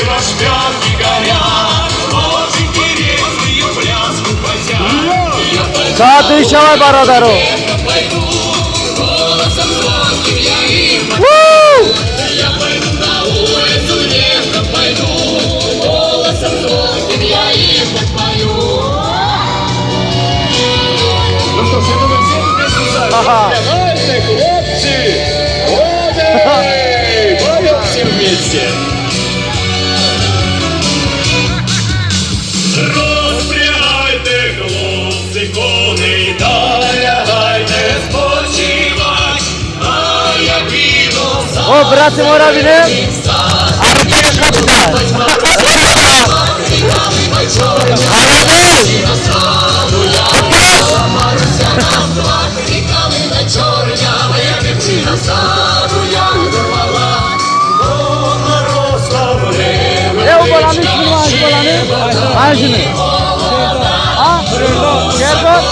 Распятки горят, очень интересную пляску хотят. Задышавай, бародару. Я пойду на улицу, нежно пойду, голосом звонким я им подпою. Ну что, все мы все песню сами. Давайте, хлопцы, поем все вместе. Розпрягайте, хлопці, коней, та лягайте спочивать, а я піду за О, братці Моравіни. Артем капітан. Ayşını. Ha? Gel bak.